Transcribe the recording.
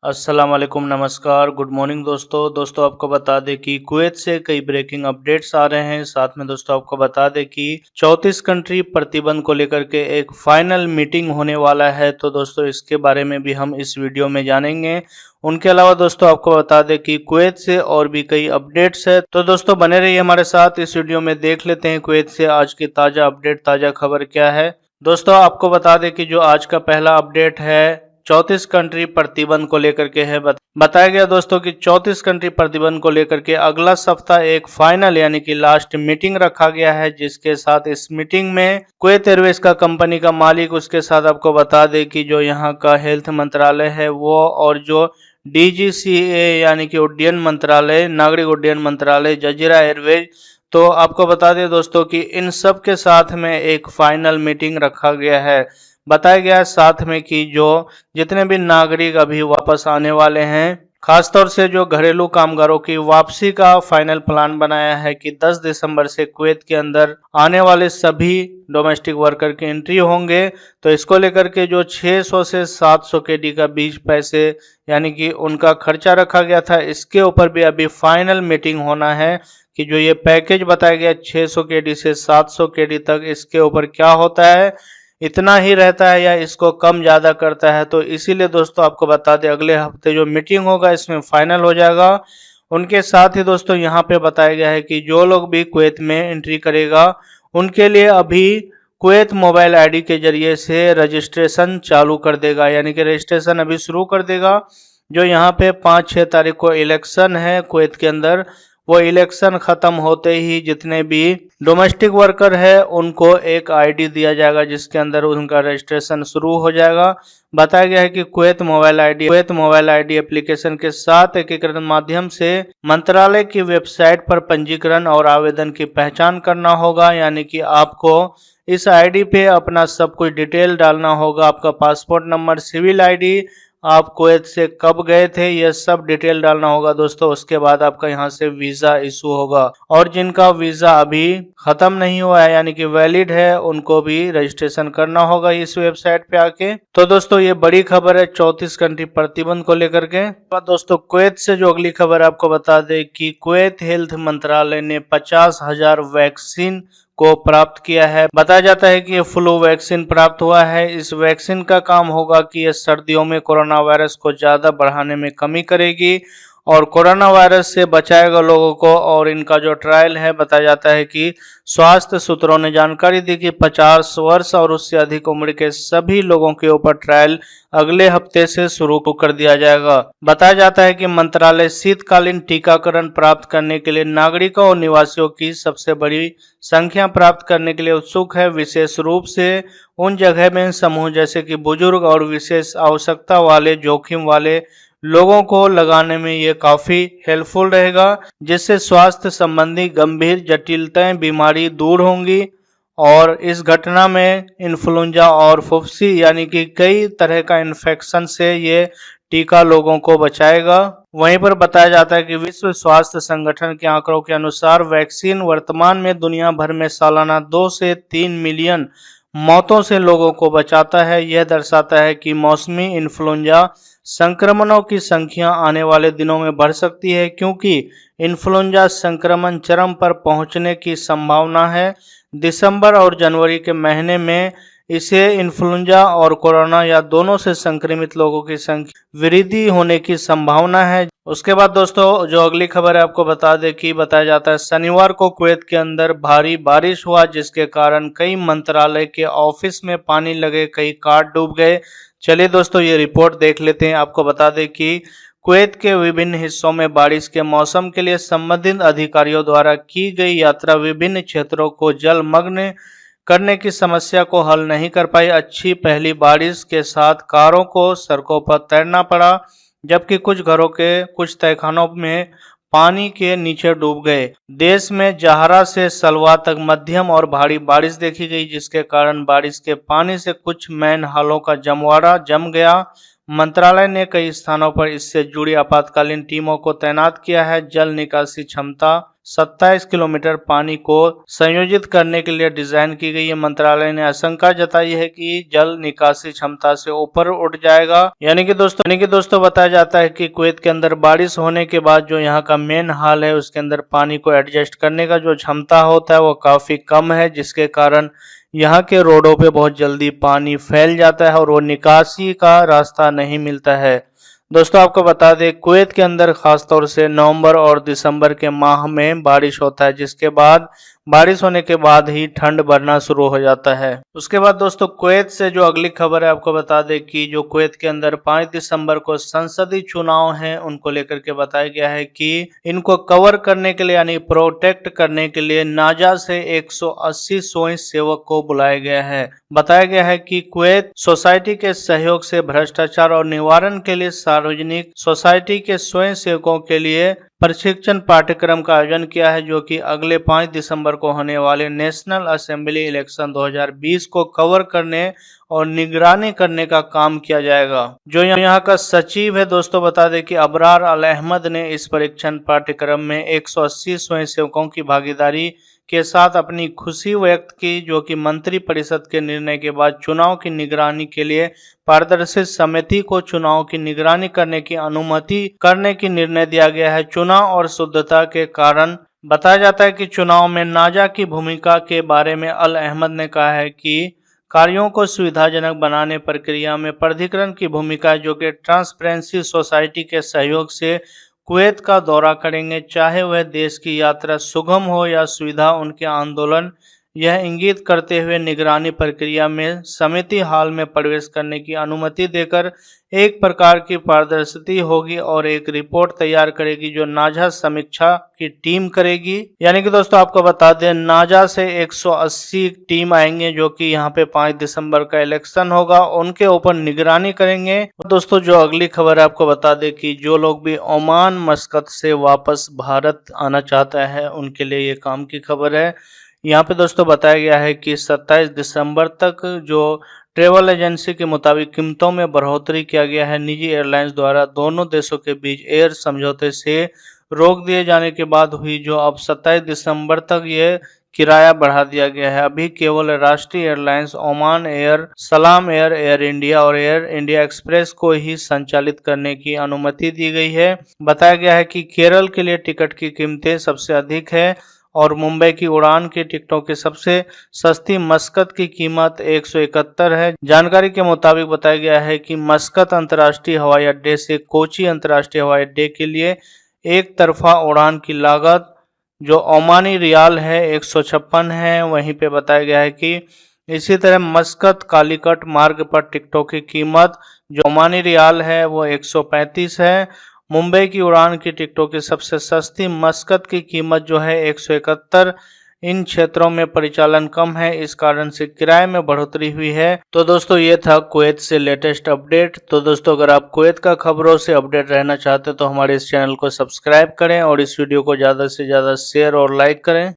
अस्सलाम वालेकुम, नमस्कार, गुड मॉर्निंग दोस्तों आपको बता दें कि कुवैत से कई ब्रेकिंग अपडेट्स आ रहे हैं। साथ में दोस्तों आपको बता दें कि 34 कंट्री प्रतिबंध को लेकर के एक फाइनल मीटिंग होने वाला है। तो दोस्तों इसके बारे में भी हम इस वीडियो में जानेंगे। उनके अलावा दोस्तों आपको बता दें कि कुवैत से और भी कई अपडेट्स है। तो दोस्तों बने रहिए हमारे साथ, इस वीडियो में देख लेते हैं कुवैत से आज की ताज़ा अपडेट, ताज़ा खबर क्या है। दोस्तों आपको बता दें कि जो आज का पहला अपडेट है 34 कंट्री प्रतिबंध को लेकर के है। बताया गया दोस्तों कि 34 कंट्री प्रतिबंध को लेकर के अगला सप्ताह एक फाइनल यानी कि लास्ट मीटिंग रखा गया है, जिसके साथ इस मीटिंग में कुवैत एयरवेज का कंपनी का मालिक, उसके साथ आपको बता दें कि जो यहाँ का हेल्थ मंत्रालय है वो, और जो DGCA यानी कि उड्डयन मंत्रालय, नागरिक उड्डयन मंत्रालय, जजीरा एयरवेज, तो आपको बता दें दोस्तों कि इन सब के साथ में एक फाइनल मीटिंग रखा गया है। बताया गया है साथ में कि जो जितने भी नागरिक अभी वापस आने वाले हैं, खासतौर से जो घरेलू कामगारों की वापसी का फाइनल प्लान बनाया है कि 10 दिसंबर से कुवैत के अंदर आने वाले सभी डोमेस्टिक वर्कर के एंट्री होंगे। तो इसको लेकर के जो 600 से 700 KD का बीच पैसे यानी कि उनका खर्चा रखा गया था, इसके ऊपर भी अभी फाइनल मीटिंग होना है कि जो ये पैकेज बताया गया 600 KD से 700 KD तक, इसके ऊपर क्या होता है, इतना ही रहता है या इसको कम ज़्यादा करता है। तो इसीलिए दोस्तों आपको बता दें अगले हफ्ते जो मीटिंग होगा इसमें फाइनल हो जाएगा। उनके साथ ही दोस्तों यहाँ पे बताया गया है कि जो लोग भी कुवैत में एंट्री करेगा उनके लिए अभी कुवैत मोबाइल आईडी के जरिए से रजिस्ट्रेशन चालू कर देगा, यानी कि रजिस्ट्रेशन अभी शुरू कर देगा। जो यहाँ पे 5-6 तारीख को इलेक्शन है कुवैत के अंदर, वो इलेक्शन खत्म होते ही जितने भी डोमेस्टिक वर्कर है उनको एक आईडी दिया जाएगा, जिसके अंदर उनका रजिस्ट्रेशन शुरू हो जाएगा। बताया गया है कि कुवैत मोबाइल आईडी एप्लीकेशन के साथ एकीकृत माध्यम से मंत्रालय की वेबसाइट पर पंजीकरण और आवेदन की पहचान करना होगा, यानी कि आपको इस आईडी पे अपना सब कुछ डिटेल डालना होगा, आपका पासपोर्ट नंबर, सिविल आईडी, आप कुवैत से कब गए थे, यह सब डिटेल डालना होगा दोस्तों। उसके बाद आपका यहाँ से वीजा इशू होगा, और जिनका वीजा अभी खत्म नहीं हुआ है यानी कि वैलिड है, उनको भी रजिस्ट्रेशन करना होगा इस वेबसाइट पे आके। तो दोस्तों ये बड़ी खबर है 34 कंट्री प्रतिबंध को लेकर के। दोस्तों कुवैत से जो अगली खबर आपको बता दें कि कुवैत हेल्थ मंत्रालय ने 50,000 वैक्सीन को प्राप्त किया है। बताया जाता है कि ये फ्लू वैक्सीन प्राप्त हुआ है। इस वैक्सीन का काम होगा कि ये सर्दियों में कोरोना वायरस को ज्यादा बढ़ाने में कमी करेगी और कोरोना वायरस से बचाएगा लोगों को। और इनका जो ट्रायल है, बताया जाता है कि स्वास्थ्य सूत्रों ने जानकारी दी कि 50 वर्ष और उससे अधिक उम्र के सभी लोगों के ऊपर ट्रायल अगले हफ्ते से शुरू कर दिया जाएगा। बताया जाता है कि मंत्रालय शीतकालीन टीकाकरण प्राप्त करने के लिए नागरिकों और निवासियों की सबसे बड़ी संख्या प्राप्त करने के लिए उत्सुक है, विशेष रूप से उन जगह में समूह जैसे कि बुजुर्ग और विशेष आवश्यकता वाले, जोखिम वाले लोगों को लगाने में ये काफी हेल्पफुल रहेगा, जिससे स्वास्थ्य संबंधी गंभीर जटिलताएं, बीमारी दूर होंगी। और इस घटना में इन्फ्लुएंजा और फुफ्सी यानी कि कई तरह का इन्फेक्शन से ये टीका लोगों को बचाएगा। वहीं पर बताया जाता है कि विश्व स्वास्थ्य संगठन के आंकड़ों के अनुसार वैक्सीन वर्तमान में दुनिया भर में सालाना 2 से 3 मिलियन मौतों से लोगों को बचाता है। यह दर्शाता है कि मौसमी इन्फ्लुएंजा संक्रमणों की संख्या आने वाले दिनों में बढ़ सकती है, क्योंकि इन्फ्लुएंजा संक्रमण चरम पर पहुंचने की संभावना है। दिसंबर और जनवरी के महीने में इसे इन्फ्लुएंजा और कोरोना या दोनों से संक्रमित लोगों की संख्या वृद्धि होने की संभावना है। उसके बाद दोस्तों जो अगली खबर है आपको बता दें कि बताया जाता है शनिवार को कुवैत के अंदर भारी बारिश हुआ, जिसके कारण कई मंत्रालय के ऑफिस में पानी लगे, कई कार डूब गए। चलिए दोस्तों ये रिपोर्ट देख लेते हैं। आपको बता दें कि कुवैत के विभिन्न हिस्सों में बारिश के मौसम के लिए संबंधित अधिकारियों द्वारा की गई यात्रा विभिन्न क्षेत्रों को जलमग्न करने की समस्या को हल नहीं कर पाई। अच्छी पहली बारिश के साथ कारों को सड़कों पर तैरना पड़ा, जबकि कुछ घरों के कुछ तहखानों में पानी के नीचे डूब गए। देश में जहारा से सलवा तक मध्यम और भारी बारिश देखी गई, जिसके कारण बारिश के पानी से कुछ मैनहालों का जमवाड़ा जम गया। मंत्रालय ने कई स्थानों पर इससे जुड़ी आपातकालीन टीमों को तैनात किया है। जल निकासी क्षमता 27 किलोमीटर पानी को संयोजित करने के लिए डिजाइन की गई है। मंत्रालय ने आशंका जताई है कि जल निकासी क्षमता से ऊपर उठ जाएगा। यानी कि दोस्तों बताया जाता है कि कुवैत के अंदर बारिश होने के बाद जो यहाँ का मेन हाल है उसके अंदर पानी को एडजस्ट करने का जो क्षमता होता है वो काफी कम है, जिसके कारण यहाँ के रोडों पे बहुत जल्दी पानी फैल जाता है और वो निकासी का रास्ता नहीं मिलता है। दोस्तों आपको बता दें, कुवैत के अंदर खासतौर से नवंबर और दिसंबर के माह में बारिश होता है, जिसके बाद बारिश होने के बाद ही ठंड बढ़ना शुरू हो जाता है। उसके बाद दोस्तों कुवैत से जो अगली खबर है आपको बता दें कि जो कुवैत के अंदर 5 दिसंबर को संसदीय चुनाव हैं, उनको लेकर के बताया गया है कि इनको कवर करने के लिए यानी प्रोटेक्ट करने के लिए नाजा से 180 स्वयं सेवक को बुलाया गया है। बताया गया है कि कुवैत सोसाइटी के सहयोग से भ्रष्टाचार और निवारण के लिए सार्वजनिक सोसाइटी के स्वयं सेवकों के लिए प्रशिक्षण पाठ्यक्रम का आयोजन किया है, जो कि अगले 5 दिसंबर को होने वाले नेशनल असेंबली इलेक्शन 2020 को कवर करने और निगरानी करने का काम किया जाएगा। जो यहाँ का सचिव है दोस्तों बता दें कि अबरार अल अहमद ने इस परीक्षण पाठ्यक्रम में 180 स्वयंसेवकों की भागीदारी के साथ अपनी खुशी व्यक्त की, जो कि मंत्री परिषद के निर्णय के बाद चुनाव की निगरानी के लिए पारदर्शी समिति को चुनाव की निगरानी करने की अनुमति करने की निर्णय दिया गया है। चुनाव और शुद्धता के कारण बताया जाता है कि चुनाव में नाजा की भूमिका के बारे में अल अहमद ने कहा है कि कार्यों को सुविधाजनक बनाने प्रक्रिया में प्राधिकरण की भूमिका, जो कि ट्रांसपेरेंसी सोसाइटी के सहयोग से कुवैत का दौरा करेंगे, चाहे वह देश की यात्रा सुगम हो या सुविधा उनके आंदोलन, यह इंगित करते हुए निगरानी प्रक्रिया में समिति हाल में प्रवेश करने की अनुमति देकर एक प्रकार की पारदर्शिता होगी और एक रिपोर्ट तैयार करेगी जो नाजा समीक्षा की टीम करेगी। यानी कि दोस्तों आपको बता दें, नाजा से 180 टीम आएंगे जो कि यहाँ पे 5 दिसंबर का इलेक्शन होगा, उनके ऊपर निगरानी करेंगे। दोस्तों जो अगली खबर है आपको बता दें कि जो लोग भी ओमान मस्कत से वापस भारत आना चाहता है उनके लिए ये काम की खबर है। यहाँ पे दोस्तों बताया गया है कि 27 दिसंबर तक जो ट्रेवल एजेंसी के मुताबिक कीमतों में बढ़ोतरी किया गया है। निजी एयरलाइंस द्वारा दोनों देशों के बीच एयर समझौते से रोक दिए जाने के बाद हुई जो अब 27 दिसंबर तक ये किराया बढ़ा दिया गया है। अभी केवल राष्ट्रीय एयरलाइंस ओमान एयर, सलाम एयर, एयर इंडिया और एयर इंडिया एक्सप्रेस को ही संचालित करने की अनुमति दी गई है। बताया गया है कि केरल के लिए टिकट की कीमतें सबसे अधिक है और मुंबई की उड़ान की टिकटों की सबसे सस्ती मस्कत की कीमत 171 है। जानकारी के मुताबिक बताया गया है कि मस्कत अंतर्राष्ट्रीय हवाई अड्डे से कोची अंतर्राष्ट्रीय हवाई अड्डे के लिए एक तरफा उड़ान की लागत जो ओमानी रियाल है 156 है। वहीं पे बताया गया है कि इसी तरह मस्कत कालीकट मार्ग पर टिकटों की कीमत जो ओमानी रियाल है वो 135 है। मुंबई की उड़ान की टिकटों की सबसे सस्ती मस्कत की कीमत जो है 171। इन क्षेत्रों में परिचालन कम है, इस कारण से किराए में बढ़ोतरी हुई है। तो दोस्तों ये था कुवैत से लेटेस्ट अपडेट। तो दोस्तों अगर आप कुवैत का खबरों से अपडेट रहना चाहते तो हमारे इस चैनल को सब्सक्राइब करें और इस वीडियो को ज़्यादा से ज़्यादा शेयर और लाइक करें।